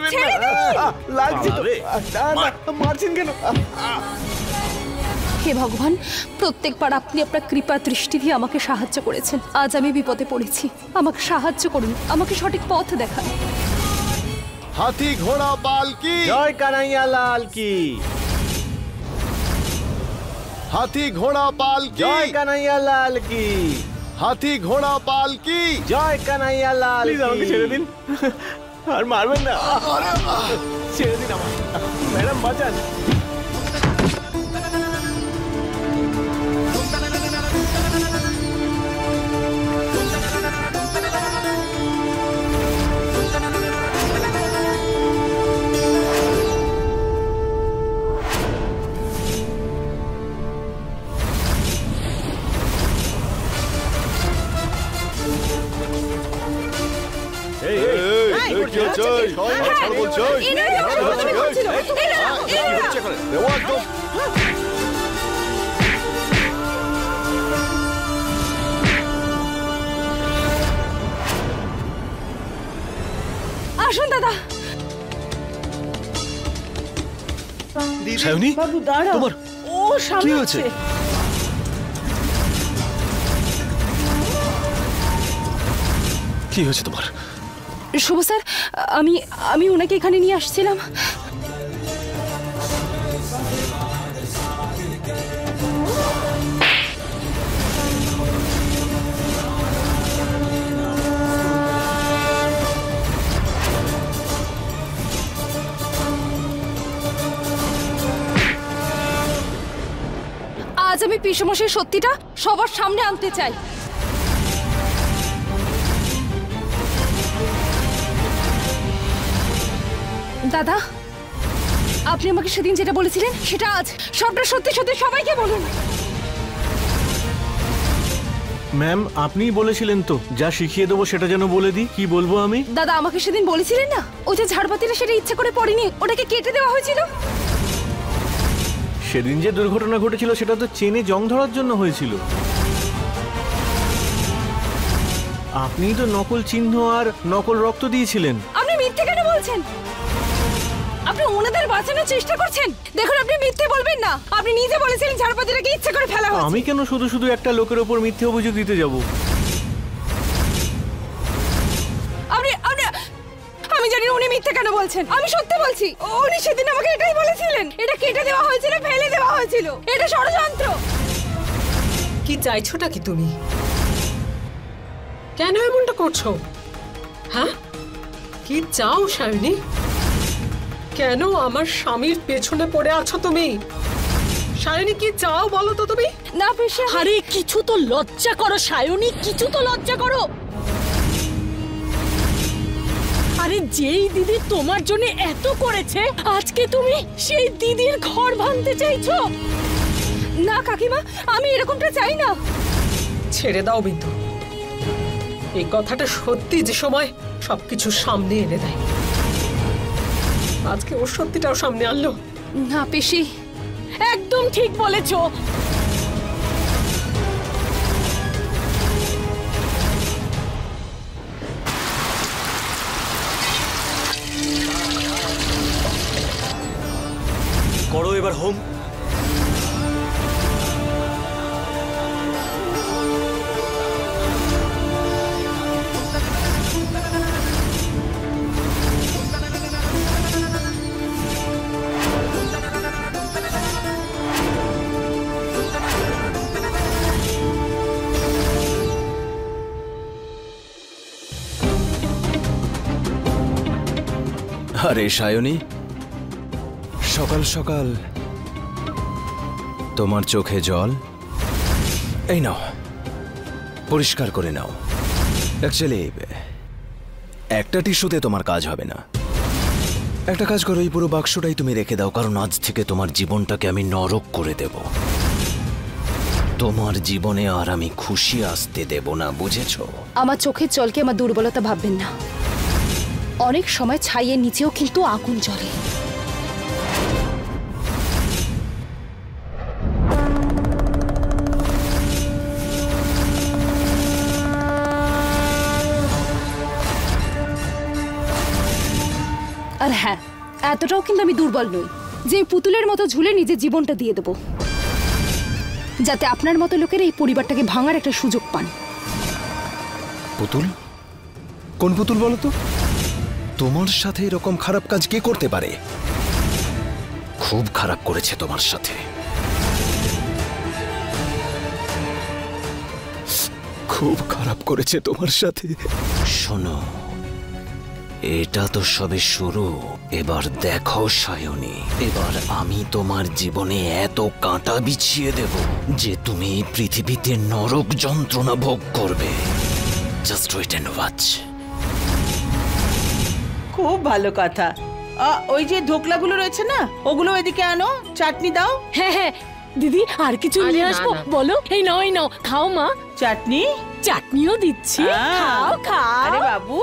মারবেন না। লাগছে তো। মারছেন কেন? হে ভগবান, প্রত্যেকবার আপনি আপনার কৃপা দৃষ্টি দিয়ে আমাকে সাহায্য করেছেন। আজ আমি বিপদে পড়েছি, আমাকে সাহায্য করুন, আমাকে সঠিক পথ দেখান। হাতি ঘোড়া পাল কি জয় কানাইয়া লাল কি, হাতি ঘোড়া পাল কি, জয় কানাইয়া লাল কি, হাতি ঘোড়া পাল কি। জয় কানাইয়া লাল। প্লিজ আমাকে ছেড়ে দিন, আর মারবেন না। ছেড়ে দিন আমার, ম্যাডাম বাঁচান। আসুন দাদা। সায়নী, বাবু দাঁড়াও, তোমার ও সামনে কি হয়েছে? কি হয়েছে তোমার? শুভ স্যার, আমি ওনাকে এখানে নিয়ে আসছিলাম। আজ আমি পিসমশের সত্যিটা সবার সামনে আনতে চাই। দাদা, আপনি আমাকে সেদিন যেটা বলেছিলেন সেটা আজ সবটা সত্যি সত্যি সবাইকে বলুন। ম্যাম, আপনিই বলেছিলেন তো যা শিখিয়ে দেবো সেটা যেন বলে দিই। কি বলবো আমি? দাদা, আমাকে সেদিন বলেছিলেন না, ওই যে ঝাড়বাতিটা সেটা ইচ্ছে করে পড়েনি, ওটাকে কেটে দেওয়া হয়েছিল। সেদিন যে দুর্ঘটনা ঘটেছিল সেটা তো চেনে জং ধরার জন্য হয়েছিল। আপনিই তো নকল চিহ্ন আর নকল রক্ত দিয়েছিলেন। আপনি মিথ্যে কেন বলছেন? আপনি ওনাদের বাঁচানোর চেষ্টা করছেন। দেখুন, আপনি মিথ্যে বলবেন না। আপনি নিজে বলেছিলেন ঝাড়বাতিটাকে ইচ্ছে করে ফেলা হয়েছে। আমি কেন শুধু শুধু একটা লোকের ওপর মিথ্যে অভিযোগ দিতে যাব? আমি জানি উনি মিথ্যে কেন বলছেন। আমি সত্যি বলছি, উনি সেদিন আমাকে এটাই বলেছিলেন। এটা কেটে দেওয়া হয়েছিল, ফেলে দেওয়া হয়েছিল। এটা ষড়যন্ত্র। কি চাইছোটা কি তুমি? কেন এমনটা করছো? হ্যাঁ, কি চাও সায়নী? কেন আমার স্বামীর পেছনে পড়ে আছো তুমি? সায়নী, কি চাও বলো তো তুমি? না পেশা, আরে কিছু তো লজ্জা করো সায়নী, কিছু তো লজ্জা করো। আরে যেই দিদি তোমার জন্য এত করেছে, আজকে তুমি সেই দিদির ঘর ভাঙতে চাইছো? না কাকিমা, আমি এরকমটা চাই না। ছেড়ে দাও বিন্দু। এই কথাটা সত্যি যে সময় সবকিছু সামনে এনে দেয়। আজকে ওর সত্যিটাও সামনে আনলো। না পেশি, একদম ঠিক বলেছো। করো এবার হোম। আরে সায়নী, সকাল সকাল তোমার চোখে জল। এই নাও, পরিষ্কার করে নাও। অ্যাকচুয়ালি একটা টিস্যুতে তোমার কাজ হবে না। একটা কাজ করো, এই পুরো বাক্সটাই তুমি রেখে দাও, কারণ আজ থেকে তোমার জীবনটাকে আমি নরক করে দেব। তোমার জীবনে আর আমি খুশি আসতে দেব না, বুঝেছো? আমার চোখের জলকে আমার দুর্বলতা ভাববেন না। অনেক সময় ছাইয়ের নিচেও কিন্তু আগুন জ্বলে। আর হ্যাঁ, এতটাও কিন্তু আমি দুর্বল নই যে পুতুলের মতো ঝুলে নিজের জীবনটা দিয়ে দেবো, যাতে আপনার মতো লোকের এই পরিবারটাকে ভাঙার একটা সুযোগ পান। পুতুল? কোন পুতুল বলো তো? তোমার সাথে এরকম খারাপ কাজ কে করতে পারে? খুব খারাপ করেছে তোমার সাথে, খুব খারাপ করেছে তোমার সাথে। শোনো, এটা তো সবে শুরু। এবার দেখো সায়নী, এবার আমি তোমার জীবনে এত কাঁটা বিছিয়ে দেব যে তুমি এই পৃথিবীতে নরক যন্ত্রণা ভোগ করবে। Just wait and watch. খুব ভালো কথা। ওই যে ধোকলাগুলো রয়েছে না, ওগুলো এদিকে আনো, চাটনি দাও। হ্যাঁ হ্যাঁ দিদি, আর কিছু আরে নিয়ে না, আসবো? না। বলো। এই নাও খাও মা। চাটনি? চাটনিও দিচ্ছি, খাও খাও। আরে বাবু,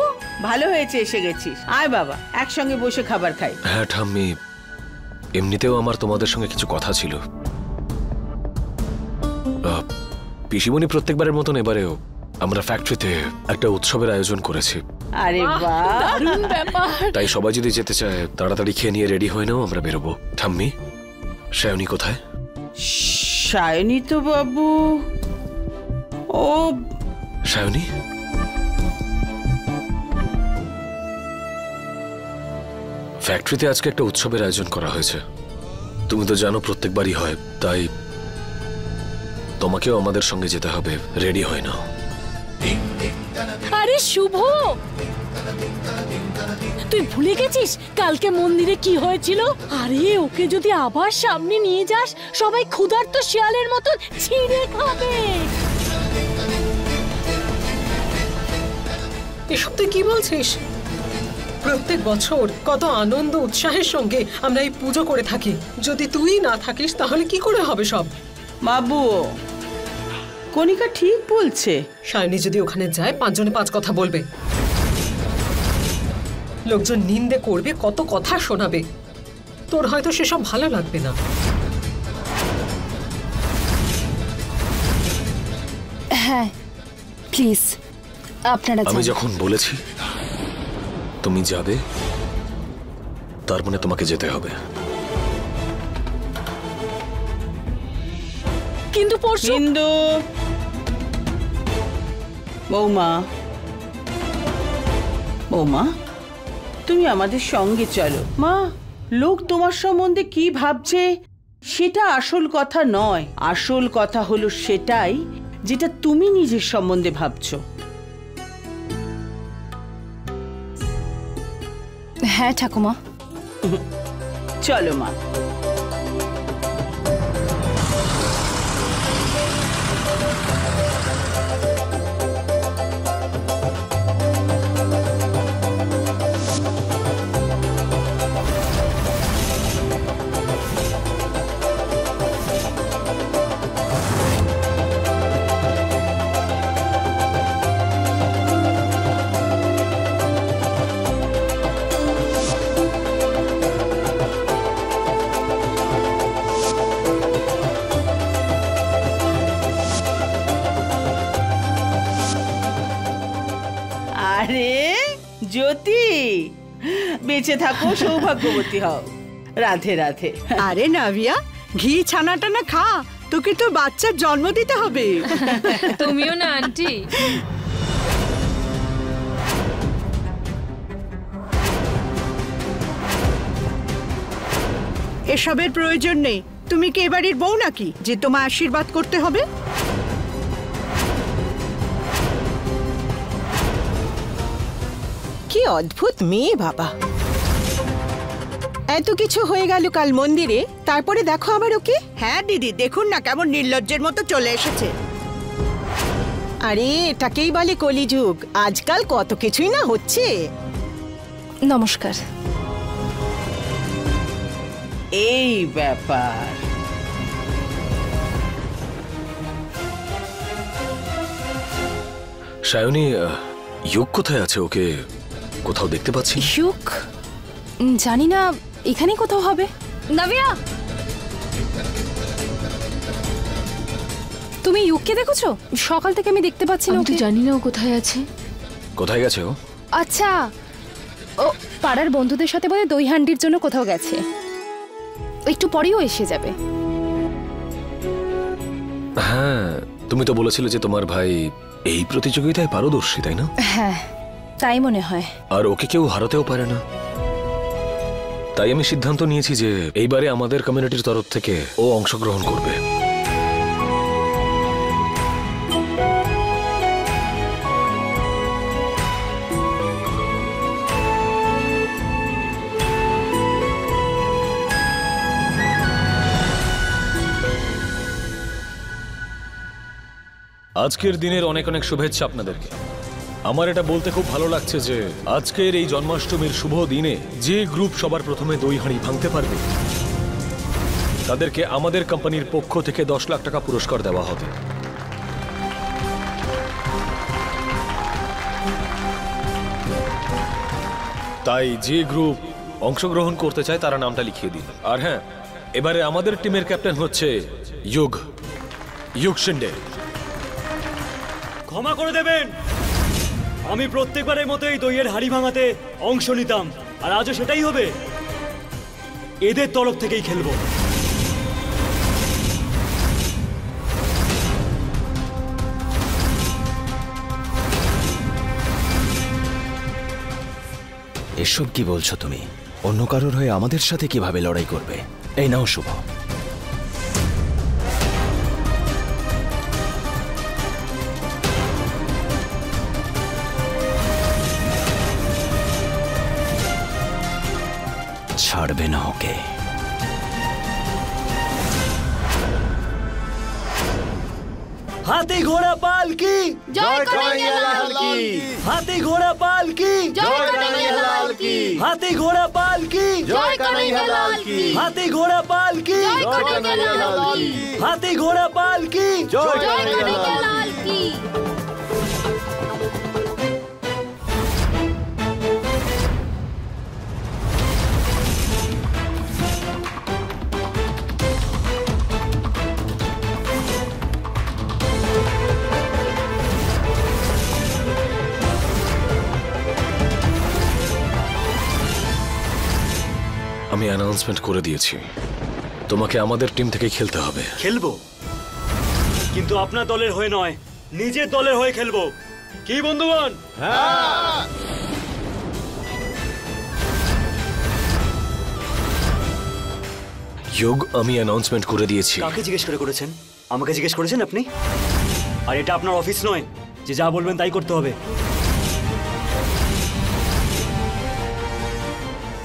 ভালো হয়েছে এসে গেছিস। আয় বাবা, একসঙ্গে বসে খাবার খাই। হ্যাঁ ঠাম্মি, এমনিতেও আমার তোমাদের সঙ্গে কিছু কথা ছিল। পিসিমণি প্রত্যেকবারের মতন এবারেও আমরা ফ্যাক্টরিতে একটা উৎসবের আয়োজন করেছি। আরে বাহ, দারুণ ব্যাপার। তাই সবাই যদি যেতে চায় তাড়াতাড়ি খেয়ে নিয়ে রেডি হয়ে নাও, আমরা বেরোবো। ঠাম্মি, সায়নী কোথায়? সায়নী তো বাবু, ও সায়নী? ফ্যাক্টরিতে আজকে একটা উৎসবের আয়োজন করা হয়েছে। তুমি তো জানো প্রত্যেকবারই হয়, তাই তোমাকেও আমাদের সঙ্গে যেতে হবে। রেডি হয়ে নাও। আরে শুভ, তুই ভুলে গেছিস কালকে মন্দিরে কি হয়েছিল? আরে ওকে যদি আবার সামনে নিয়ে যাস, সবাই ক্ষুধার্ত শিয়ালের মতন ছিঁড়ে খাবে। এসব তুই কি বলছিস? প্রত্যেক বছর কত আনন্দ উৎসাহের সঙ্গে আমরা এই পুজো করে থাকি। যদি তুই না থাকিস তাহলে কি করে হবে সব? বাবু, কণিকা ঠিক বলছে। সায়নী যদি ওখানে যায়, 5 জনে 5 কথা বলবে, লোকজন নিন্দে করবে, কত কথা শোনাবে। তোর হয়তো সেসব ভালো লাগবে না। হ্যাঁ প্লিজ, আপনারা আমি যান। যখন বলেছি তুমি যাবে, তার মানে তোমাকে যেতে হবে। কিন্তু পরশু হিন্দু বৌমা, বৌমা তুমি আমাদের সঙ্গে চলো। মা, লোক তোমার সম্বন্ধে কি ভাবছে সেটা আসল কথা নয়। আসল কথা হলো সেটাই যেটা তুমি নিজের সম্বন্ধে ভাবছো। হ্যাঁ ঠাকুমা, চলো মা। আরে জ্যোতি, বেঁচে থাকো, সৌভাগ্যবতী হও। রাধে রাধে। আরে নাভিয়া, ঘি ছানাটা না খা, তোকে তো বাচ্চার জন্ম দিতে হবে। তুমিও না আন্টি। এসবের প্রয়োজন নেই। তুমি কি এবাড়ির বউ নাকি যে তোমার আশীর্বাদ করতে হবে? কি অদ্ভুত মেয়ে বাবা। এত কিছু হয়ে গেল কাল মন্দিরে, তারপরে দেখো আবার ওকে। হ্যাঁ দিদি, দেখুন না কেমন নির্লজ্জের মতো চলে এসেছে। আরে এটাকেই বলে কলিযুগ। আজকাল কত কিছুই না হচ্ছে। নমস্কার। এই ব্যাপার। সায়নী, ইয়োগ কোথায় আছে? ওকে কোথাও দেখতে পাচ্ছি না। ইয়োগ? জানি না, এখানেই কোথাও হবে। নাভিয়া, তুমি ইয়োগকে দেখেছো? সকাল থেকে আমি দেখতে পাচ্ছি না। আমি তো জানি না ও কোথায় আছে। কোথায় গেছে ও? আচ্ছা, ও পাড়ার বন্ধুদের সাথে বলে দই হান্ডির জন্য কোথাও গেছে। একটু পরেও এসে যাবে। হ্যাঁ, তুমি তো বলেছিলে যে তোমার ভাই এই প্রতিযোগিতায় পারদর্শী, তাই না? হ্যাঁ, তাই মনে হয়। আর ওকে কেউ হারাতেও পারে না। তাই আমি সিদ্ধান্ত নিয়েছি যে এইবারে আমাদের কমিউনিটির তরফ থেকে ও অংশগ্রহণ করবে। আজকের দিনের অনেক অনেক শুভেচ্ছা আপনাদেরকে। আমার এটা বলতে খুব ভালো লাগছে যে আজকের এই জন্মাষ্টমীর শুভ দিনে যে গ্রুপ সবার প্রথমে দই হাঁড়ি ভাঙতে পারবে তাদেরকে আমাদের কোম্পানির পক্ষ থেকে 10 লাখ টাকা পুরস্কার দেওয়া হবে। তাই যে গ্রুপ অংশগ্রহণ করতে চায় তারা নামটা লিখিয়ে দিন। আর হ্যাঁ, এবারে আমাদের টিমের ক্যাপ্টেন হচ্ছে ইউগ শিন্ডে। ক্ষমা করে দেবেন, আমি প্রত্যেকবারের মতো এই দইয়ের হাড়ি ভাঙাতে অংশ নিতাম, আর আজও সেটাই হবে। এদের তরফ থেকেই খেলবো। এসব কি বলছো তুমি? অন্য কারোর হয়ে আমাদের সাথে কিভাবে লড়াই করবে? এই নাও শুভ। ছাড়বে না ওকে। হাতি ঘোড়া পালকি জয় কানাইয়া লাল কি, হাতি ঘোড়া পালকি জয় কানাইয়া লাল কি, হাতি ঘোড়া পালকি জয় কানাইয়া লাল কি, হাতি ঘোড়া পালকি জয় কানাইয়া লাল কি, হাতি ঘোড়া পালকি জয় কানাইয়া লাল কি। আমি অ্যানাউন্সমেন্ট করে দিয়েছি, তোমাকে আমাদের টিম থেকে খেলতে হবে। খেলবো, কিন্তু আপনার দলের হয়ে নয়, নিজের দলের হয়ে খেলবো। কি বন্ধুগণ? আমি অ্যানাউন্সমেন্ট করে দিয়েছি। কাকে জিজ্ঞেস করে করেছেন? আমাকে জিজ্ঞেস করেছেন আপনি? আর এটা আপনার অফিস নয় যে যা বলবেন তাই করতে হবে।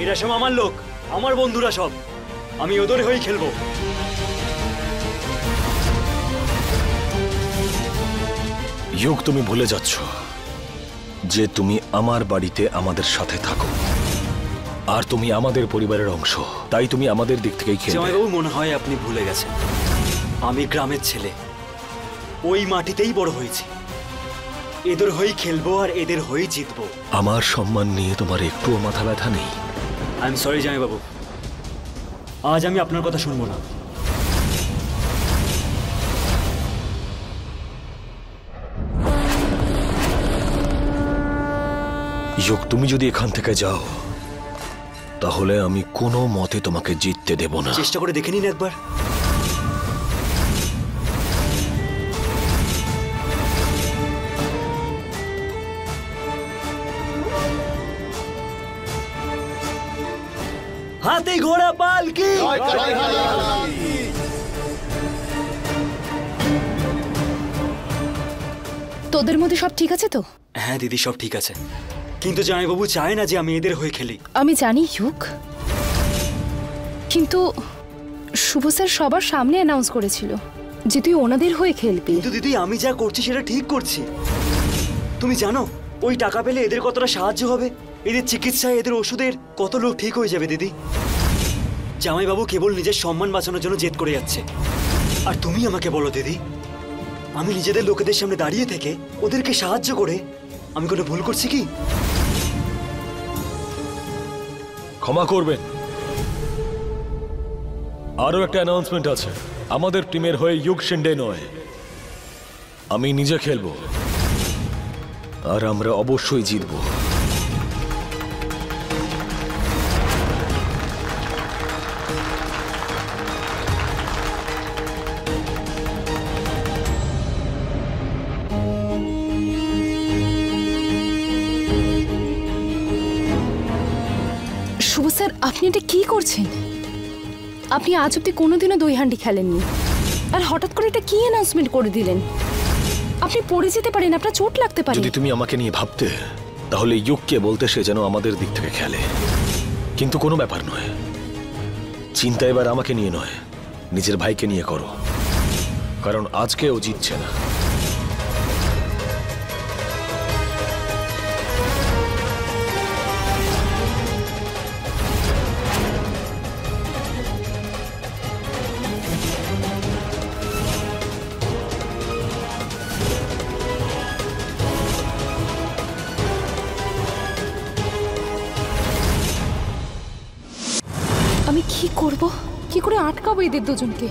এরা সব আমার লোক, আমার বন্ধুরা সব। আমি ওদের হয়েই খেলবো। তুমি ভুলে যাচ্ছ যে তুমি আমার বাড়িতে আমাদের সাথে থাকো, আর তুমি আমাদের পরিবারের অংশ, তাই তুমি আমাদের দিক থেকেই খেলবে। জামাইবাবু, মনে হয় আপনি ভুলে গেছেন, আমি গ্রামের ছেলে, ওই মাটিতেই বড় হয়েছি। এদের হয়েই খেলবো আর এদের হয়েই জিতবো। আমার সম্মান নিয়ে তোমার একটুও মাথা ব্যথা নেই? আই এম সরি জামাইবাবু, আজ আমি আপনার কথা শুনবো না। তুমি যদি এখান থেকে যাও তাহলে আমি কোনো মতে তোমাকে জিততে দেব না। চেষ্টা করে দেখে নিন একবার। হাতি ঘোড়া পালকি জয় কানাইয়া লাল কি। তোদের মধ্যে সব ঠিক আছে তো? হ্যাঁ দিদি, সব ঠিক আছে, কিন্তু জামাইবাবু চায় না যে আমি এদের হয়ে খেলি। আমি জানি ইউক, কিন্তু শুভ স্যার সবার সামনে অ্যানাউন্স করেছিল যে তুই ওনাদের হয়ে খেলবি। কিন্তু দিদি, আমি যা করছি সেটা ঠিক করছি। তুমি জানো ওই টাকা পেলে এদের কতটা সাহায্য হবে, এদের চিকিৎসায়, এদের ওষুধের কত লোক ঠিক হয়ে যাবে দিদি। জামাইবাবু কেবল নিজের সম্মান বাঁচানোর জন্য জেদ করে যাচ্ছে। আর তুমি আমাকে বলো দিদি, আমি নিজেদের লোকেদের সামনে দাঁড়িয়ে থেকে ওদেরকে সাহায্য করে আমি কোনো ভুল করছি কি? ক্ষমা করবেন, আরো একটা অ্যানাউন্সমেন্ট আছে। আমাদের টিমের হয়ে ইউগ শিন্ডে নয়, আমি নিজে খেলবো, আর আমরা অবশ্যই জিতবো। স্যার আপনি এটা কি করছেন? আপনি আজ অব্দি কোনোদিনও দই হান্ডি খেলেননি, আর হঠাৎ করে এটা কি অ্যানাউন্সমেন্ট করে দিলেন? আপনি পড়ে যেতে পারেন, আপনার চোট লাগতে পারে। যদি তুমি আমাকে নিয়ে ভাবতে তাহলে ইউককে বলতে সে যেন আমাদের দিক থেকে খেলে, কিন্তু কোনো ব্যাপার নয়। চিন্তা এবার আমাকে নিয়ে নয়, নিজের ভাইকে নিয়ে করো, কারণ আজকে ও জিতছে না। আমি কি করব? কি করে আটকাবো এদের দুজনকে?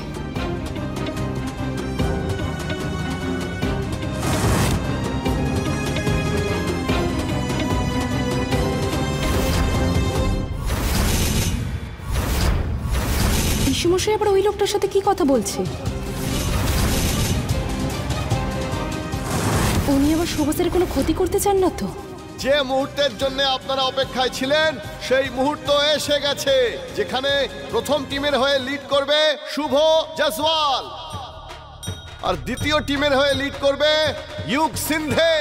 পিসুমশাই আবার ওই লোকটার সাথে কি কথা বলছে? উনি আবার সুভাষের কোনো ক্ষতি করতে চান না তো? যে মুহূর্তের জন্য আপনারা অপেক্ষায় ছিলেন সেই মুহূর্ত এসে গেছে, যেখানে প্রথম টিমের হয়ে লিড করবে শুভ জয়সওয়াল আর দ্বিতীয় টিমের হয়ে লিড করবে ইউক সিন্ধে।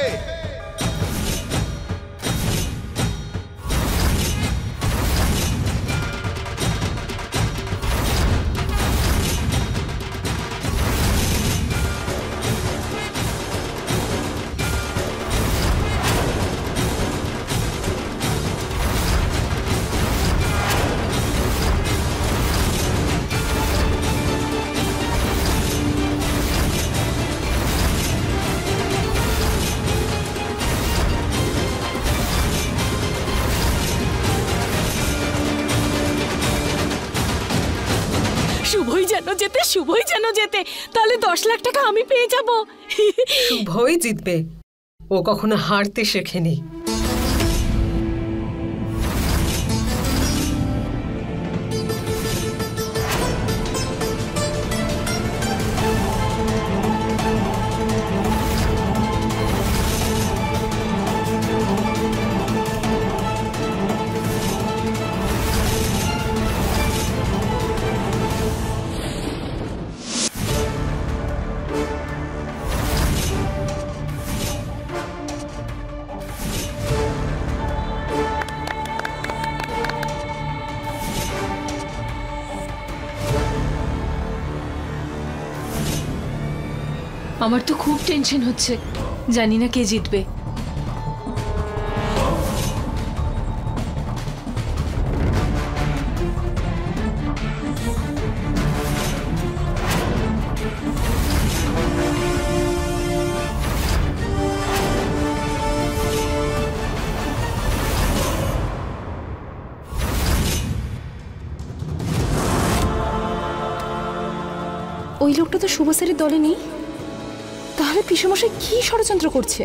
শুভই যেন যেতে, তাহলে 10 লাখ টাকা আমি পেয়ে যাব। শুভই জিতবে, ও কখনো হারতে শেখেনি। আমার তো খুব টেনশন হচ্ছে, জানি না কে জিতবে। ওই লোকটা তো শুভ স্যারের দলে নেই, তাহলে পিসুমশাই কি ষড়যন্ত্র করছে?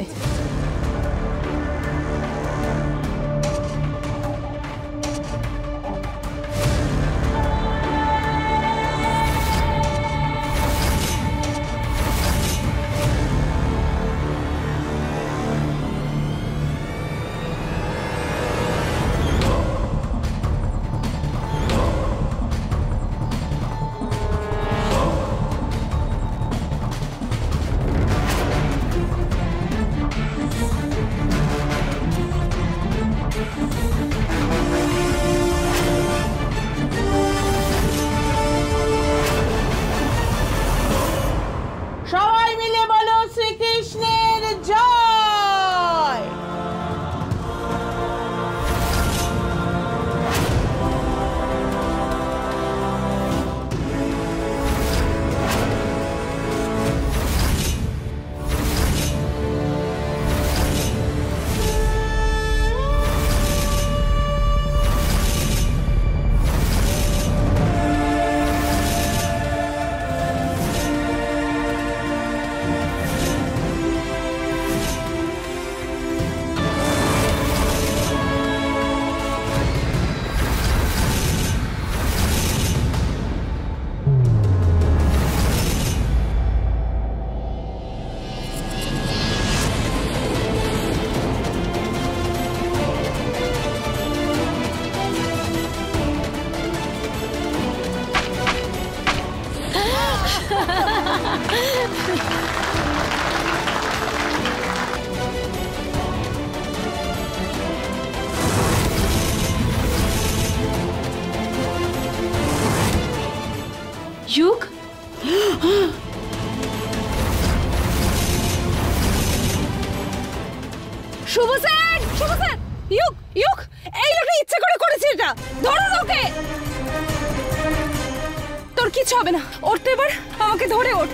যুগ শুভ স্যার, শুভ স্যার, ইউক ইউক, এই লোকটা ইচ্ছে করে করেছে এটা, ধরুন ওকে। তোর কিছু হবে না, ওঠ তো এবার, আমাকে ধরে ওঠ।